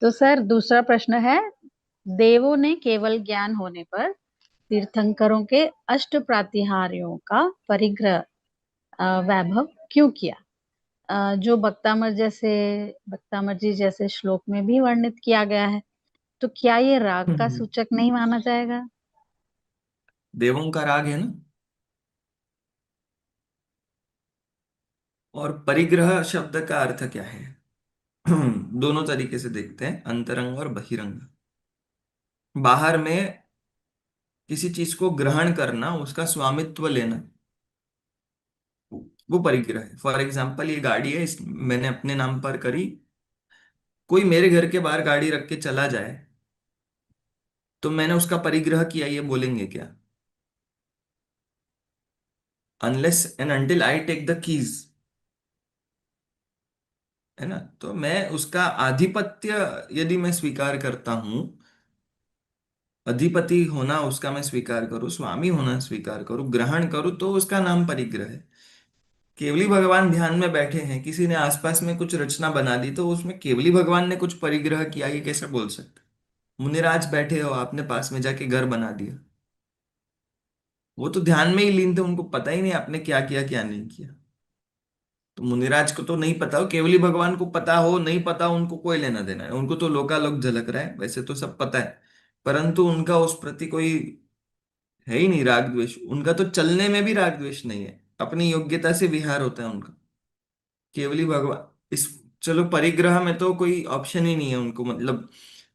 तो सर दूसरा प्रश्न है, देवों ने केवल ज्ञान होने पर तीर्थंकरों के अष्ट प्रातिहार्यों का परिग्रह वैभव क्यों किया? जो भक्तामर जी जैसे श्लोक में भी वर्णित किया गया है, तो क्या ये राग का हम्म। सूचक नहीं माना जाएगा? देवों का राग है ना। और परिग्रह शब्द का अर्थ क्या है? दोनों तरीके से देखते हैं, अंतरंग और बहिरंग। बाहर में किसी चीज को ग्रहण करना, उसका स्वामित्व लेना, वो परिग्रह है। फॉर एग्जाम्पल, ये गाड़ी है, मैंने अपने नाम पर करी। कोई मेरे घर के बाहर गाड़ी रख के चला जाए तो मैंने उसका परिग्रह किया, ये बोलेंगे क्या? Unless and until I take the keys, है ना। तो मैं उसका आधिपत्य यदि मैं स्वीकार करता हूं, अधिपति होना उसका मैं स्वीकार करूं, स्वामी होना स्वीकार करूं, ग्रहण करूं, तो उसका नाम परिग्रह है। केवली भगवान ध्यान में बैठे हैं, किसी ने आसपास में कुछ रचना बना दी तो उसमें केवली भगवान ने कुछ परिग्रह किया, ये कैसे बोल सकते? मुनिराज बैठे हो, आपने पास में जाके घर बना दिया, वो तो ध्यान में ही लीन थे, उनको पता ही नहीं आपने क्या किया क्या नहीं किया। तो मुनिराज को तो नहीं पता हो, केवली भगवान को पता हो नहीं पता, उनको कोई लेना देना है, उनको तो लोकालोक झलक रहा है, वैसे तो सब पता है। परंतु उनका उस प्रति कोई है ही नहीं राग द्वेष, उनका तो चलने में भी राग द्वेष नहीं है, अपनी योग्यता से विहार होता है उनका। केवली भगवान इस, चलो परिग्रह में तो कोई ऑप्शन ही नहीं है उनको, मतलब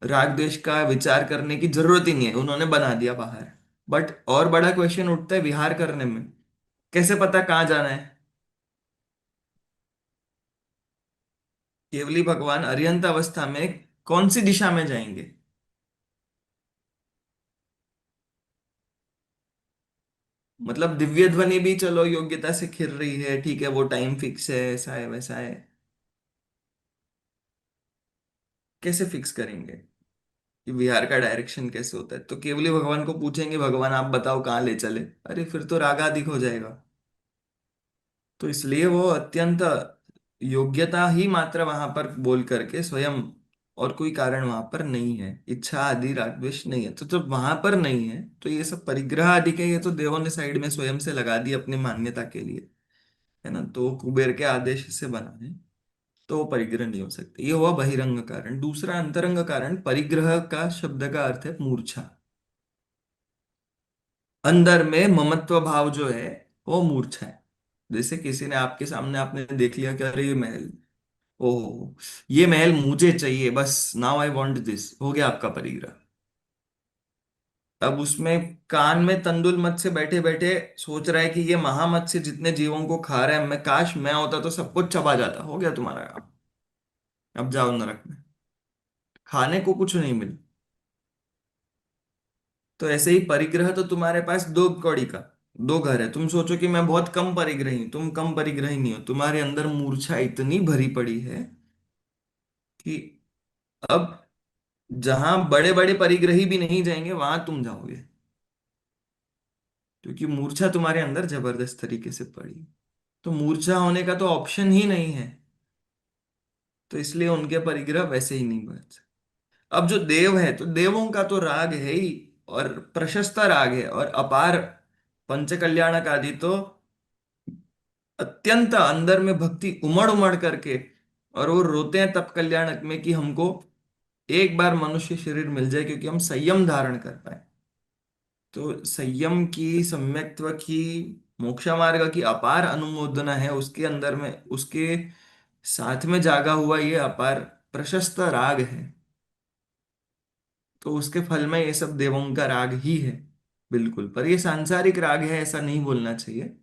राग द्वेष का विचार करने की जरूरत ही नहीं है, उन्होंने बना दिया बाहर। बट और बड़ा क्वेश्चन उठता है विहार करने में, कैसे पता कहाँ जाना है? केवली भगवान अर्यंत अवस्था में कौन सी दिशा में जाएंगे? मतलब दिव्य ध्वनि भी चलो योग्यता से खिल रही है, ठीक है, वो टाइम फिक्स है, ऐसा है वैसा है, कैसे फिक्स करेंगे कि विहार का डायरेक्शन कैसे होता है? तो केवली भगवान को पूछेंगे, भगवान आप बताओ कहाँ ले चले, अरे फिर तो रागाधिक हो जाएगा। तो इसलिए वो अत्यंत योग्यता ही मात्र वहां पर बोल करके स्वयं, और कोई कारण वहां पर नहीं है, इच्छा आदि राग द्वेष नहीं है, तो जब वहां पर नहीं है तो ये सब परिग्रह आदि के ये तो देवों ने साइड में स्वयं से लगा दी अपनी मान्यता के लिए, है ना। तो कुबेर के आदेश से बना है, तो वो परिग्रह नहीं हो सकते। ये हुआ बहिरंग कारण। दूसरा अंतरंग कारण, परिग्रह का शब्द का अर्थ है मूर्छा। अंदर में ममत्व भाव जो है वो मूर्छा है। जैसे किसी ने आपके सामने, आपने देख लिया कि अरे ये महल, ओहो, ये महल मुझे चाहिए, बस नाउ आई वांट दिस, हो गया आपका परिग्रह। अब उसमें कान में तंदुल मत से बैठे बैठे सोच रहा है कि ये महामत्स्य जितने जीवों को खा रहा है, मैं काश मैं होता तो सब कुछ चबा जाता, हो गया तुम्हारा काम, अब जाओ नरक में, खाने को कुछ नहीं मिल। तो ऐसे ही परिग्रह, तो तुम्हारे पास दो कौड़ी का दो घर है, तुम सोचो कि मैं बहुत कम परिग्रही हूं, तुम कम परिग्रही नहीं हो, तुम्हारे अंदर मूर्छा इतनी भरी पड़ी है कि अब जहां बड़े बड़े परिग्रही भी नहीं जाएंगे वहां तुम जाओगे, क्योंकि मूर्छा तुम्हारे अंदर जबरदस्त तरीके से पड़ी। तो मूर्छा होने का तो ऑप्शन ही नहीं है, तो इसलिए उनके परिग्रह वैसे ही नहीं बच सकते। अब जो देव है, तो देवों का तो राग है ही, और प्रशस्त राग है और अपार, पंच कल्याणक आदि तो अत्यंत अंदर में भक्ति उमड़ उमड़ करके, और वो रोते हैं तप कल्याणक में कि हमको एक बार मनुष्य शरीर मिल जाए, क्योंकि हम संयम धारण कर पाए। तो संयम की, सम्यक्त्व की, मोक्ष मार्ग की अपार अनुमोदना है उसके अंदर में, उसके साथ में जागा हुआ ये अपार प्रशस्त राग है। तो उसके फल में ये सब देवों का राग ही है, बिल्कुल। पर ये सांसारिक राग है ऐसा नहीं बोलना चाहिए,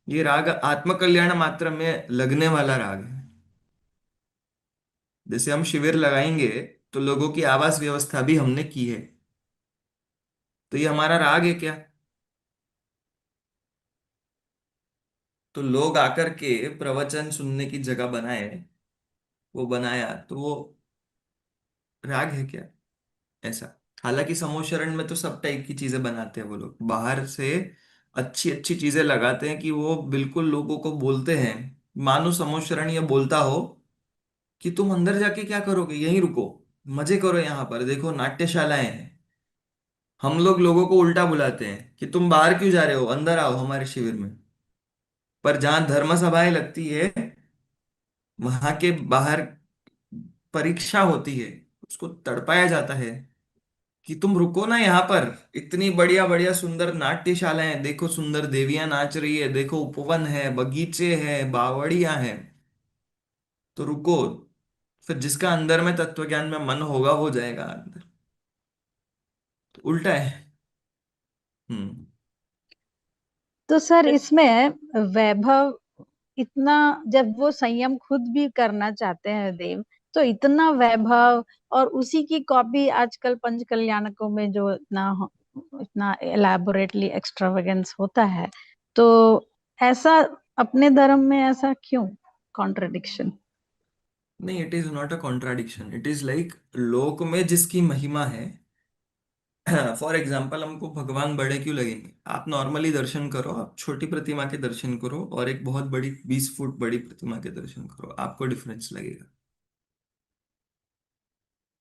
ये राग आत्मकल्याण मात्र में लगने वाला राग है। जैसे हम शिविर लगाएंगे तो लोगों की आवास व्यवस्था भी हमने की है, तो ये हमारा राग है क्या? तो लोग आकर के प्रवचन सुनने की जगह बनाए, वो बनाया, तो वो राग है क्या? ऐसा। हालांकि समूह में तो सब टाइप की चीजें बनाते हैं वो लोग, बाहर से अच्छी अच्छी चीजें लगाते हैं कि वो बिल्कुल लोगों को बोलते हैं, मानो समूह शरण ये बोलता हो कि तुम अंदर जाके क्या करोगे, यहीं रुको, मजे करो, यहाँ पर देखो नाट्यशालाएं हैं। हम लोग लोगों को उल्टा बुलाते हैं कि तुम बाहर क्यों जा रहे हो, अंदर आओ हमारे शिविर में। पर जहां धर्म सभाएं लगती है, वहां के बाहर परीक्षा होती है, उसको तड़पाया जाता है कि तुम रुको ना यहाँ पर। इतनी बढ़िया बढ़िया सुंदर नाट्यशालाएं हैं, देखो सुंदर देवियां नाच रही है, देखो उपवन है, बगीचे हैं, बावड़ियां हैं, तो रुको। फिर जिसका अंदर में तत्व ज्ञान में मन होगा वो जाएगा अंदर। तो उल्टा है। हम्म। तो सर इसमें वैभव इतना, जब वो संयम खुद भी करना चाहते हैं देव, तो इतना वैभव और उसी की कॉपी आजकल पंच कल्याणकों में जो इतना एलैबोरेटली एक्स्ट्रावेगेंस होता है, तो ऐसा अपने धर्म में ऐसा क्यों कॉन्ट्रडिक्शन? नहीं, it is not a contradiction, it is like लोक में जिसकी महिमा है। फॉर एग्जाम्पल, हमको भगवान बड़े क्यों लगेंगे? आप नॉर्मली दर्शन करो, आप छोटी प्रतिमा के दर्शन करो और एक बहुत बड़ी 20 फुट बड़ी प्रतिमा के दर्शन करो, आपको डिफरेंस लगेगा।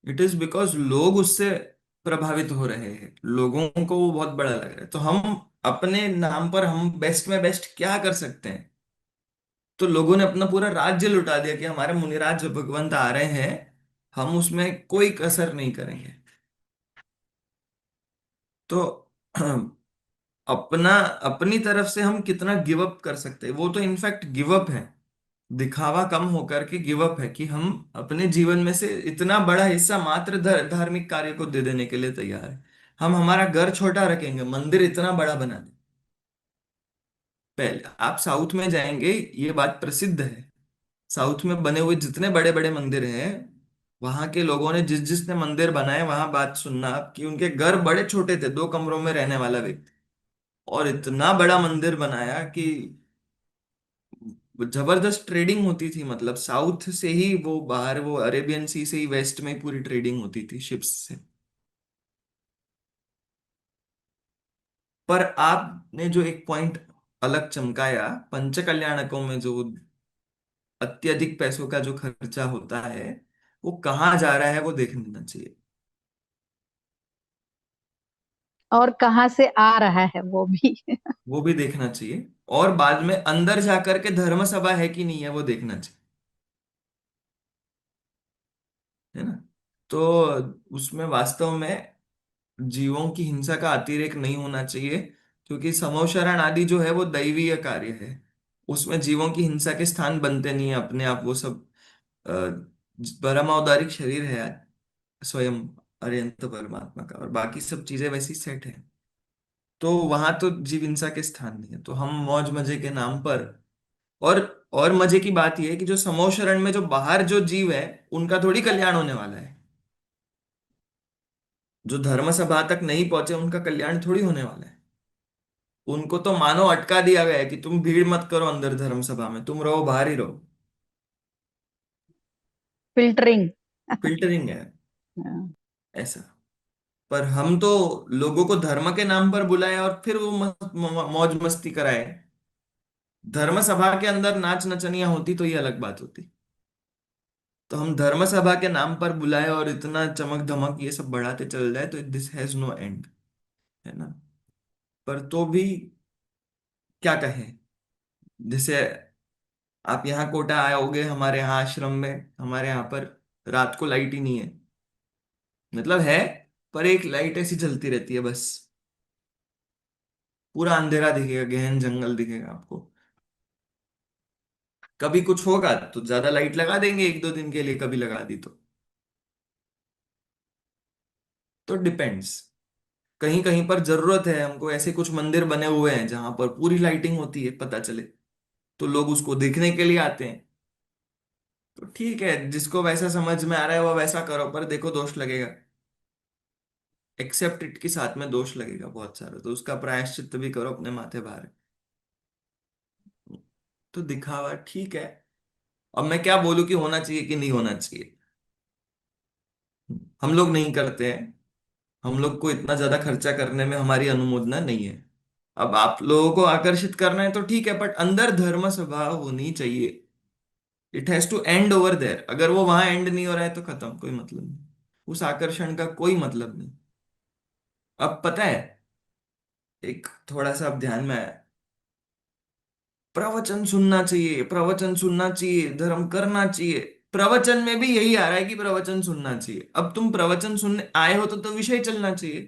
इट इज बिकॉज लोग उससे प्रभावित हो रहे हैं, लोगों को वो बहुत बड़ा लग रहा है, तो हम अपने नाम पर हम बेस्ट में बेस्ट क्या कर सकते हैं? तो लोगों ने अपना पूरा राज्य लुटा दिया कि हमारे मुनिराज भगवंत आ रहे हैं, हम उसमें कोई कसर नहीं करेंगे। तो अपना अपनी तरफ से हम कितना गिव अप कर सकते हैं, वो तो इनफैक्ट गिव अप है। दिखावा कम होकर के गिव अप है कि हम अपने जीवन में से इतना बड़ा हिस्सा मात्र धार्मिक कार्य को दे देने के लिए तैयार है। हम हमारा घर छोटा रखेंगे, मंदिर इतना बड़ा बना दें। पहले आप साउथ में जाएंगे, ये बात प्रसिद्ध है। साउथ में बने हुए जितने बड़े बड़े मंदिर हैं, वहां के लोगों ने जिस जिसने मंदिर बनाए, वहां बात सुनना आप कि उनके घर बड़े छोटे थे, 2 कमरों में रहने वाला व्यक्ति, और इतना बड़ा मंदिर बनाया कि जबरदस्त ट्रेडिंग होती थी। मतलब साउथ से ही वो बाहर, वो अरेबियन सी से ही वेस्ट में ही पूरी ट्रेडिंग होती थी शिप्स से। पर आपने जो एक पॉइंट अलग चमकाया, पंच कल्याणकों में जो अत्यधिक पैसों का जो खर्चा होता है, वो कहाँ जा रहा है वो देख लेना चाहिए। और कहाँ से आ रहा है वो भी। वो भी देखना चाहिए, और बाद में अंदर जाकर के धर्म सभा है कि नहीं है वो देखना चाहिए, है ना? तो उसमें वास्तव में जीवों की हिंसा का अतिरेक नहीं होना चाहिए, क्योंकि समोशरण आदि जो है वो दैवीय कार्य है। उसमें जीवों की हिंसा के स्थान बनते नहीं है अपने आप, वो सब अ, परम औदारिक शरीर है स्वयं अरिहंत परमात्मा का, और बाकी सब चीजें वैसी सेट है। तो वहां तो जीव हिंसा के स्थान नहीं है, तो हम मौज मजे के नाम पर। और और मजे की बात यह है कि जो समोशरण में जो बाहर जो जीव है, उनका थोड़ी कल्याण होने वाला है। जो धर्म सभा तक नहीं पहुंचे उनका कल्याण थोड़ी होने वाला है। उनको तो मानो अटका दिया गया है कि तुम भीड़ मत करो अंदर धर्म सभा में, तुम रहो बाहर ही रहो। फिल्टरिंग। फिल्टरिंग है ऐसा। पर हम तो लोगों को धर्म के नाम पर बुलाए और फिर वो मौज मस्ती कराए। धर्म सभा के अंदर नाच नचनियां होती तो ये अलग बात होती। तो हम धर्म सभा के नाम पर बुलाए और इतना चमक धमक ये सब बढ़ाते चल जाए, तो दिस हैज नो एंड, है ना? पर तो भी क्या कहें। जैसे आप यहाँ कोटा आओगे, हमारे यहाँ आश्रम में, हमारे यहाँ पर रात को लाइट ही नहीं है। मतलब है, पर एक लाइट ऐसी जलती रहती है बस। पूरा अंधेरा दिखेगा, गहन जंगल दिखेगा आपको। कभी कुछ होगा तो ज्यादा लाइट लगा देंगे 1-2 दिन के लिए, कभी लगा दी तो डिपेंड्स। कहीं कहीं पर जरूरत है हमको, ऐसे कुछ मंदिर बने हुए हैं जहां पर पूरी लाइटिंग होती है, पता चले, तो लोग उसको देखने के लिए आते हैं। तो ठीक है, जिसको वैसा समझ में आ रहा है वो वैसा करो, पर देखो दोष लगेगा। एक्सेप्ट इट, के साथ में दोष लगेगा बहुत सारा, तो उसका प्रायश्चित भी करो अपने माथे भार। तो दिखावा ठीक है। अब मैं क्या बोलूं कि होना चाहिए कि नहीं होना चाहिए? हम लोग नहीं करते हैं, हम लोग को इतना ज्यादा खर्चा करने में हमारी अनुमोदना नहीं है। अब आप लोगों को आकर्षित करना है तो ठीक है, बट अंदर धर्म सभा होनी चाहिए। It has to end over there. अगर वो वहां एंड नहीं हो रहा है तो खत्म, कोई मतलब नहीं। उस आकर्षण का कोई मतलब नहीं। अब पता है, एक थोड़ा सा अब ध्यान में आया, प्रवचन सुनना चाहिए, प्रवचन सुनना चाहिए, धर्म करना चाहिए। प्रवचन में भी यही आ रहा है कि प्रवचन सुनना चाहिए। अब तुम प्रवचन सुनने आए हो तो विषय चलना चाहिए।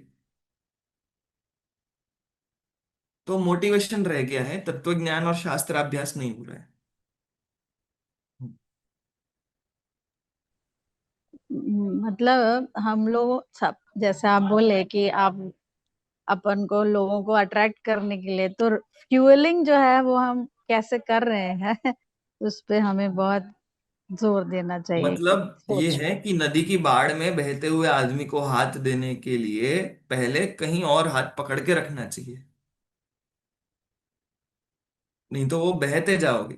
तो मोटिवेशन रह गया है, तत्व ज्ञान और शास्त्राभ्यास नहीं हो रहा है। मतलब हम लोग सब, जैसे आप बोले कि आप अपन को लोगों को अट्रैक्ट करने के लिए, तो फ्यूअलिंग जो है वो हम कैसे कर रहे हैं उस पे हमें बहुत जोर देना चाहिए कि मतलब ये सोच है पे। कि नदी की बाढ़ में बहते हुए आदमी को हाथ देने के लिए पहले कहीं और हाथ पकड़ के रखना चाहिए, नहीं तो वो बहते जाओगे।